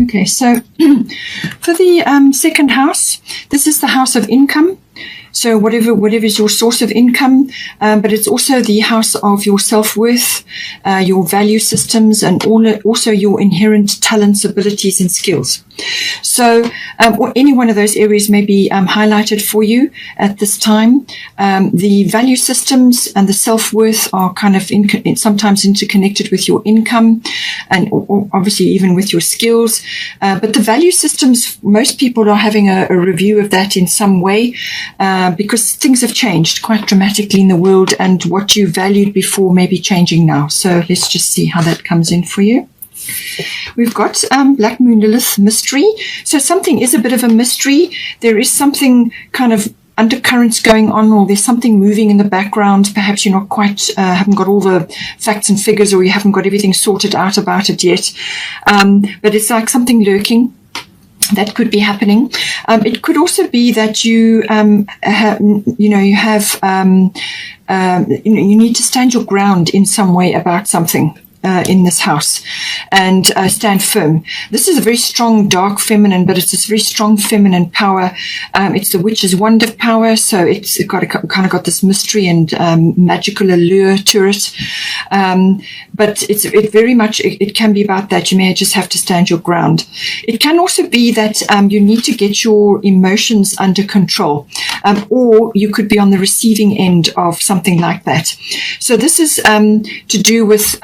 Okay, so for the second house, this is the house of income. So whatever is your source of income, but it's also the house of your self-worth, your value systems, and also your inherent talents, abilities, and skills. So any one of those areas may be highlighted for you at this time. The value systems and the self-worth are kind of sometimes interconnected with your income and obviously even with your skills. But the value systems, most people are having a review of that in some way. Because things have changed quite dramatically in the world, and what you valued before may be changing now. So let's just see how that comes in for you. We've got Black Moon Lilith mystery. So something is a bit of a mystery. There is something kind of undercurrents going on, or there's something moving in the background. Perhaps you're not quite, haven't got all the facts and figures, or you haven't got everything sorted out about it yet. But it's like something lurking that could be happening. It could also be that you need to stand your ground in some way about something in this house, and stand firm. This is a very strong dark feminine, but it's this very strong feminine power. It's the witch's wand of power, so it's kind of got this mystery and magical allure to it. But it very much can be about that. You may just have to stand your ground. It can also be that you need to get your emotions under control, or you could be on the receiving end of something like that. So this is to do with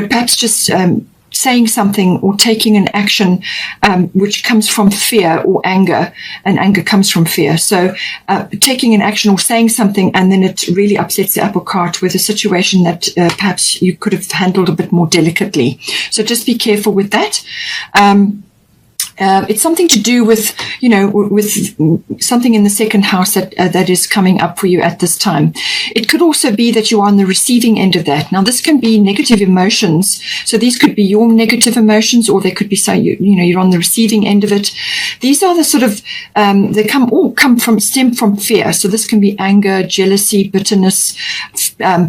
perhaps just saying something or taking an action which comes from fear or anger, and anger comes from fear. So taking an action or saying something, and then it really upsets the apple cart with a situation that perhaps you could have handled a bit more delicately. So just be careful with that. It's something to do with, with something in the second house that is coming up for you at this time. It could also be that you are on the receiving end of that. Now, this can be negative emotions. So these could be your negative emotions, or they could be you're on the receiving end of it. These are the sort of stem from fear. So this can be anger, jealousy, bitterness,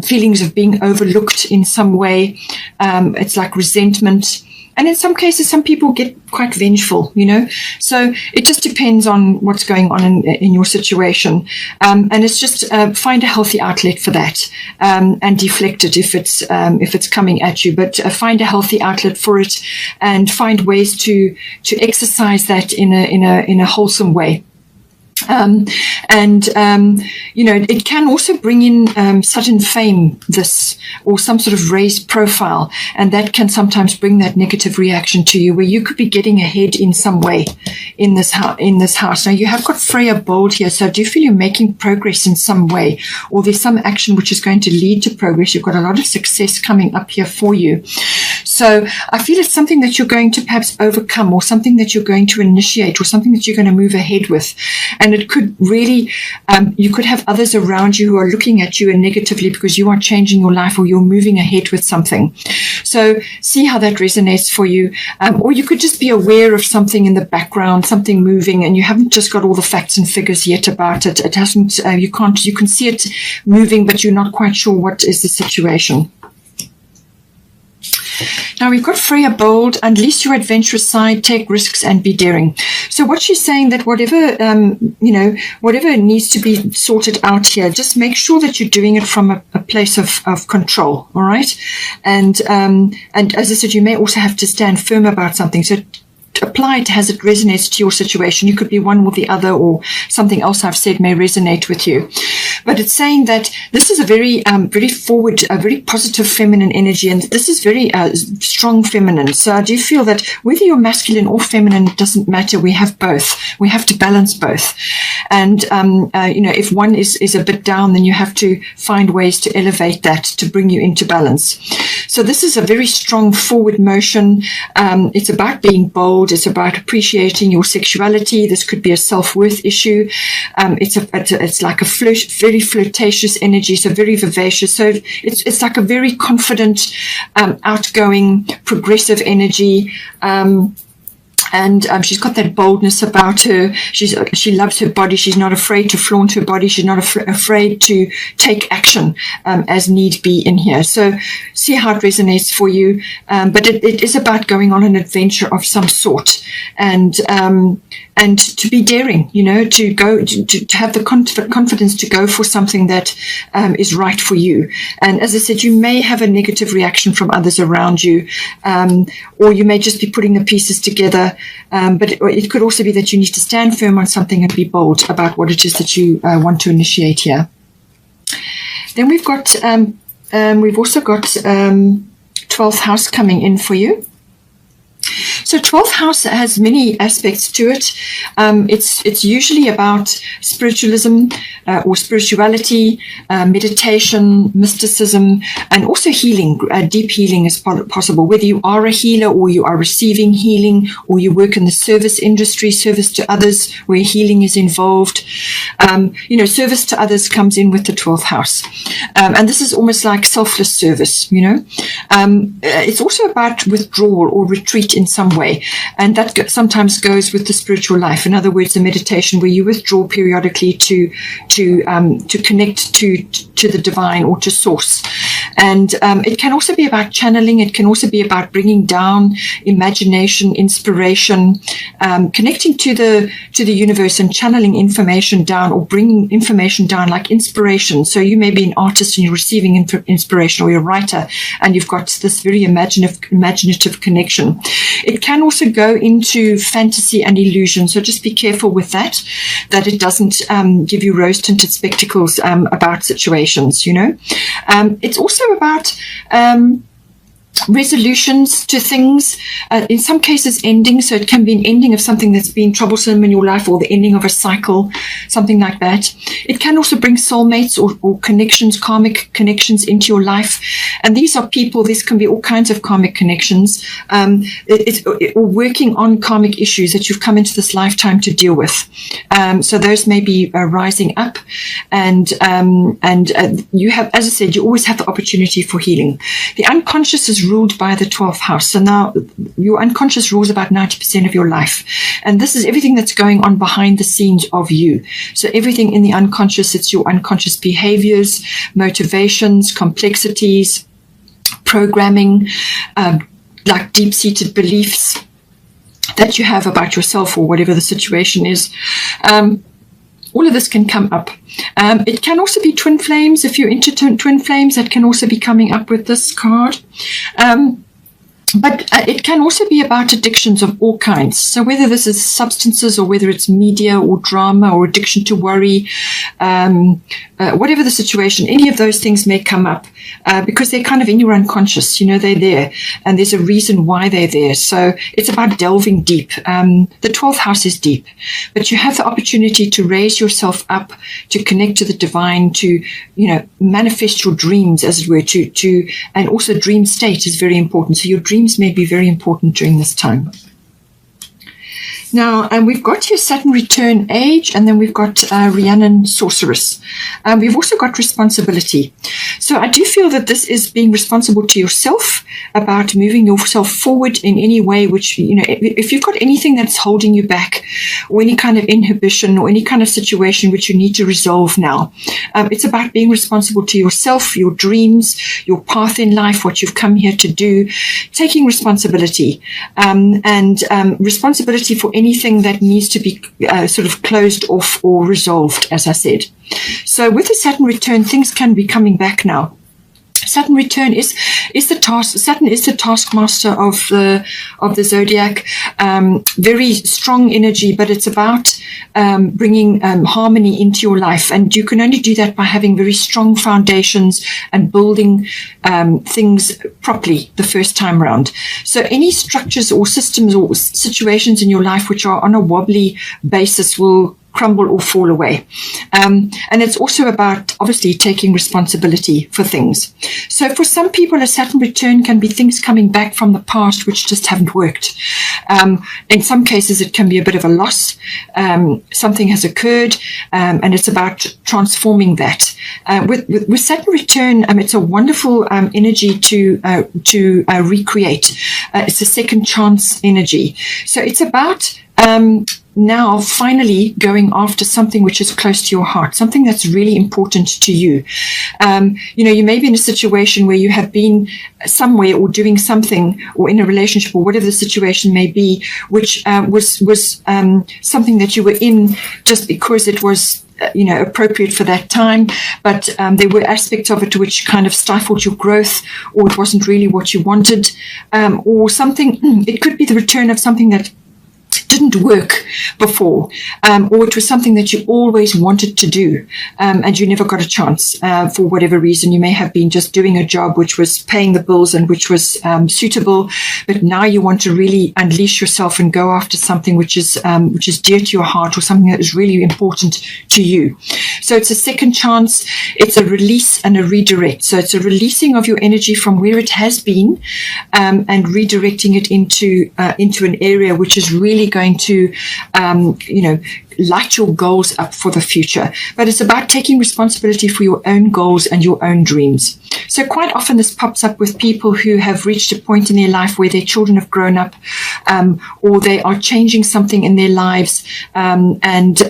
feelings of being overlooked in some way. It's like resentment. And in some cases, some people get quite vengeful, So it just depends on what's going on in your situation. And it's just find a healthy outlet for that, and deflect it if it's coming at you. But find a healthy outlet for it, and find ways to exercise that in a wholesome way. It can also bring in sudden fame, or some sort of raised profile, and that can sometimes bring that negative reaction to you, where you could be getting ahead in some way in this house. Now, you have got Freya bold here, so do you feel you're making progress in some way, or there's some action which is going to lead to progress? You've got a lot of success coming up here for you. So I feel it's something that you're going to perhaps overcome, or something that you're going to initiate, or something that you're going to move ahead with. And it could really, you could have others around you who are looking at you negatively because you are changing your life, or you're moving ahead with something. So see how that resonates for you. Or you could just be aware of something in the background, something moving, and you haven't just got all the facts and figures yet about it. It hasn't, you can see it moving, but you're not quite sure what is the situation. Now, we've got Freya bold, unleash your adventurous side, take risks, and be daring. So what she's saying, that whatever needs to be sorted out here, just make sure that you're doing it from a place of control, all right? And as I said, you may also have to stand firm about something. So apply it as it resonates to your situation. You could be one or the other, or something else I've said may resonate with you. But it's saying that this is a very forward, a very positive feminine energy, and this is very strong feminine. So I do feel that whether you're masculine or feminine, it doesn't matter. We have both. We have to balance both. And if one is a bit down, then you have to find ways to elevate that to bring you into balance. So this is a very strong forward motion. It's about being bold. It's about appreciating your sexuality. This could be a self-worth issue. It's like a very flirtatious energy, so very vivacious. So it's like a very confident, outgoing, progressive energy. And she's got that boldness about her. She loves her body. She's not afraid to flaunt her body. She's not afraid to take action as need be in here. So see how it resonates for you. But it is about going on an adventure of some sort, and to be daring, to go to have the confidence to go for something that is right for you. And as I said, you may have a negative reaction from others around you, or you may just be putting the pieces together. But it could also be that you need to stand firm on something and be bold about what it is that you want to initiate here. Then we've also got 12th house coming in for you. So 12th house has many aspects to it. It's usually about spiritualism or spirituality, meditation, mysticism, and also healing. Deep healing is possible, whether you are a healer or you are receiving healing, or you work in the service industry, service to others where healing is involved. Service to others comes in with the 12th house. And this is almost like selfless service, It's also about withdrawal or retreat in some way. And that sometimes goes with the spiritual life. In other words, the meditation where you withdraw periodically to connect to the divine or to source. And it can also be about channeling. It can also be about bringing down imagination, inspiration, connecting to the universe and channeling information down, or bringing information down like inspiration. So you may be an artist and you're receiving inspiration, or you're a writer and you've got this very imaginative connection. It can also go into fantasy and illusion. So just be careful with that it doesn't give you rose-tinted spectacles about situations, It's also about resolutions to things, in some cases ending. So it can be an ending of something that's been troublesome in your life, or the ending of a cycle, something like that. It can also bring soulmates or connections, karmic connections into your life. And these are people, this can be all kinds of karmic connections, or working on karmic issues that you've come into this lifetime to deal with. So those may be rising up, and you have, as I said, you always have the opportunity for healing. The unconscious is ruled by the 12th house. So now your unconscious rules about 90% of your life. And this is everything that's going on behind the scenes of you. So everything in the unconscious, it's your unconscious behaviors, motivations, complexities, programming, like deep-seated beliefs that you have about yourself or whatever the situation is. All of this can come up. It can also be twin flames. If you're into twin flames, that can also be coming up with this card. But it can also be about addictions of all kinds. So whether this is substances, or whether it's media or drama, or addiction to worry, whatever the situation, any of those things may come up because they're kind of in your unconscious. They're there, and there's a reason why they're there. So it's about delving deep. The 12th house is deep, but you have the opportunity to raise yourself up, to connect to the divine, to manifest your dreams, as it were, and also dream state is very important. So your dreams may be very important during this time. Now, we've got your Saturn return age, and then we've got Rhiannon sorceress. We've also got responsibility. So I do feel that this is being responsible to yourself, about moving yourself forward in any way, which, if you've got anything that's holding you back, or any kind of inhibition, or any kind of situation which you need to resolve now, it's about being responsible to yourself, your dreams, your path in life, what you've come here to do, taking responsibility, and responsibility for anything that needs to be sort of closed off or resolved, as I said. So with the Saturn return, things can be coming back now. Saturn return is the task. Saturn is the taskmaster of the zodiac. Very strong energy, but it's about bringing harmony into your life, and you can only do that by having very strong foundations and building things properly the first time around. So any structures or systems or situations in your life which are on a wobbly basis will crumble or fall away. And it's also about, obviously, taking responsibility for things. So for some people, a Saturn return can be things coming back from the past which just haven't worked. In some cases, it can be a bit of a loss. Something has occurred, and it's about transforming that. With Saturn return, it's a wonderful energy to recreate. It's a second chance energy. So it's about now finally going after something which is close to your heart, something that's really important to you. You may be in a situation where you have been somewhere or doing something or in a relationship or whatever the situation may be, which was something that you were in just because it was appropriate for that time, but there were aspects of it which kind of stifled your growth, or it wasn't really what you wanted, or something. It could be the return of something that didn't work before, or it was something that you always wanted to do, and you never got a chance for whatever reason. You may have been just doing a job which was paying the bills and which was suitable, but now you want to really unleash yourself and go after something which is dear to your heart, or something that is really important to you. So it's a second chance. It's a release and a redirect. So it's a releasing of your energy from where it has been, and redirecting it into an area which is really going to light your goals up for the future. But it's about taking responsibility for your own goals and your own dreams. So quite often this pops up with people who have reached a point in their life where their children have grown up, or they are changing something in their lives, and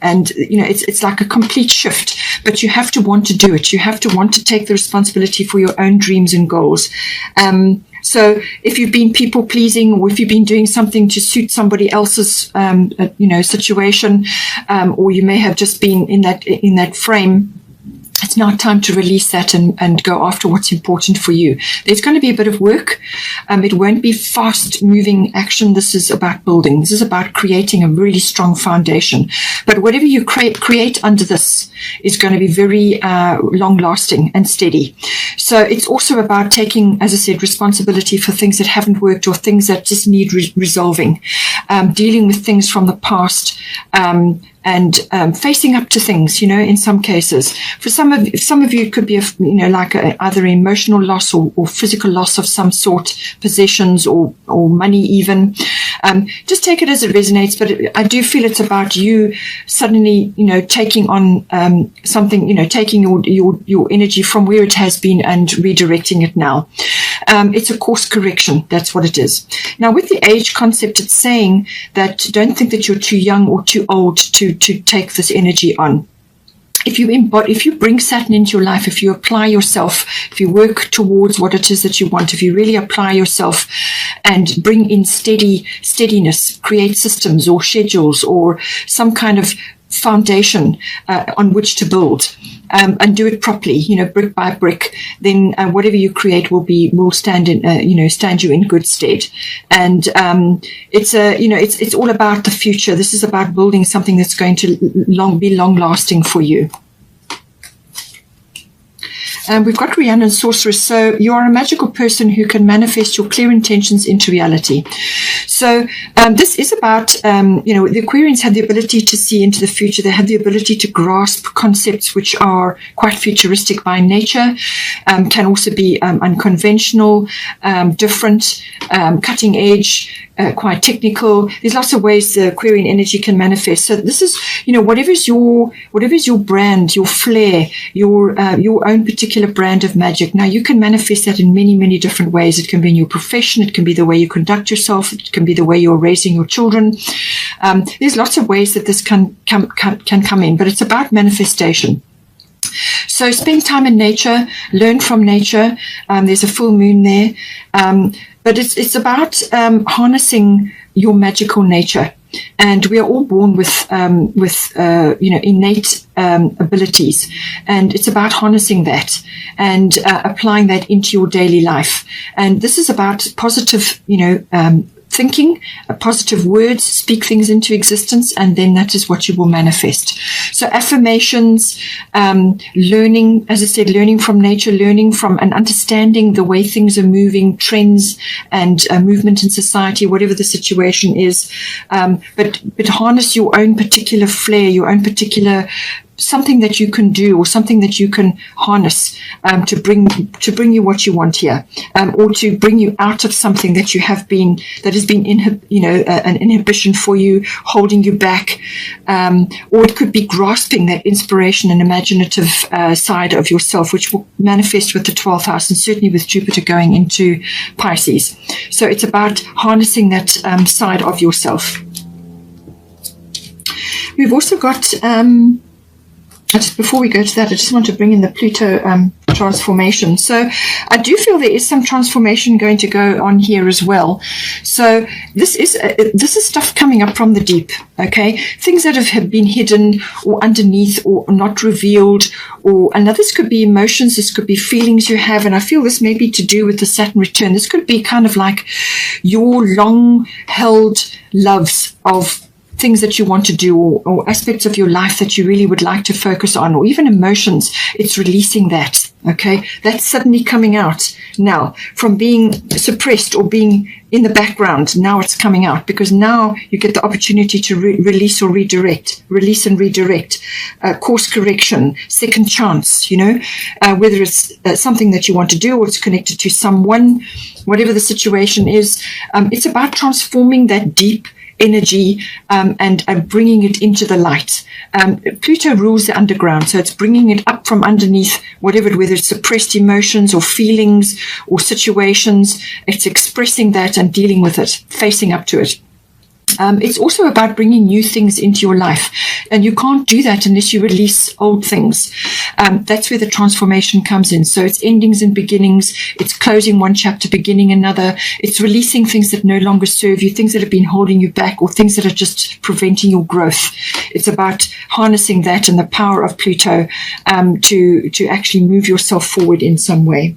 it's like a complete shift. But you have to want to do it. You have to want to take the responsibility for your own dreams and goals. So if you've been people pleasing, or if you've been doing something to suit somebody else's, situation, or you may have just been in that frame, it's now time to release that and go after what's important for you. There's going to be a bit of work. It won't be fast moving action. This is about building. This is about creating a really strong foundation. But whatever you create under this is going to be very long lasting and steady. So it's also about taking, as I said, responsibility for things that haven't worked or things that just need resolving, dealing with things from the past, and facing up to things, in some cases. For some of you, it could be either emotional loss or physical loss of some sort, possessions or money even. Just take it as it resonates, but I do feel it's about you suddenly, taking on something, taking your energy from where it has been and redirecting it now. It's a course correction. That's what it is. Now, with the age concept, it's saying that don't think that you're too young or too old to take this energy on. If you bring Saturn into your life, if you apply yourself, if you work towards what it is that you want, if you really apply yourself and bring in steadiness, create systems or schedules or some kind of foundation on which to build, and do it properly, brick by brick, then whatever you create will stand you in good stead. And it's all about the future. This is about building something that's going to be long lasting for you. We've got Rhiannon Sorceress. So you are a magical person who can manifest your clear intentions into reality. So this is about, the Aquarians have the ability to see into the future. They have the ability to grasp concepts which are quite futuristic by nature, can also be unconventional, different, cutting edge, quite technical. There's lots of ways the Aquarian energy can manifest. So this is, whatever's your brand, your flair, your own particular brand of magic. Now you can manifest that in many, many different ways. It can be in your profession. It can be the way you conduct yourself. It can be the way you're raising your children. There's lots of ways that this can come in, but it's about manifestation. So spend time in nature, learn from nature. There's a full moon there. But it's about harnessing your magical nature. And we are all born with innate abilities, and it's about harnessing that and applying that into your daily life. And this is about positive, thinking, positive words, speak things into existence, and then that is what you will manifest. So affirmations, learning, as I said, learning from nature, learning from and understanding the way things are moving, trends and movement in society, whatever the situation is. But harness your own particular flair, your own particular something that you can do, or something that you can harness to bring you what you want here, or to bring you out of something that you have been, that has been an inhibition for you, holding you back, or it could be grasping that inspiration and imaginative side of yourself, which will manifest with the 12th house and certainly with Jupiter going into Pisces. So it's about harnessing that side of yourself. We've also got just before we go to that, I just want to bring in the Pluto transformation. So I do feel there is some transformation going to go on here as well. So this is stuff coming up from the deep, okay? Things that have been hidden or underneath or not revealed, and this could be emotions, this could be feelings you have, and I feel this may be to do with the Saturn return. This could be kind of like your long-held loves of things that you want to do, or aspects of your life that you really would like to focus on, or even emotions. It's releasing that, okay? That's suddenly coming out now from being suppressed or being in the background. Now it's coming out because now you get the opportunity to release or redirect, release and redirect, course correction, second chance, whether it's something that you want to do or it's connected to someone, whatever the situation is. It's about transforming that deep energy and bringing it into the light. Pluto rules the underground, so it's bringing it up from underneath, whether it's suppressed emotions or feelings or situations. It's expressing that and dealing with it, facing up to it. It's also about bringing new things into your life, and you can't do that unless you release old things. That's where the transformation comes in. So it's endings and beginnings. It's closing one chapter, beginning another. It's releasing things that no longer serve you, things that have been holding you back, or things that are just preventing your growth. It's about harnessing that and the power of Pluto to actually move yourself forward in some way.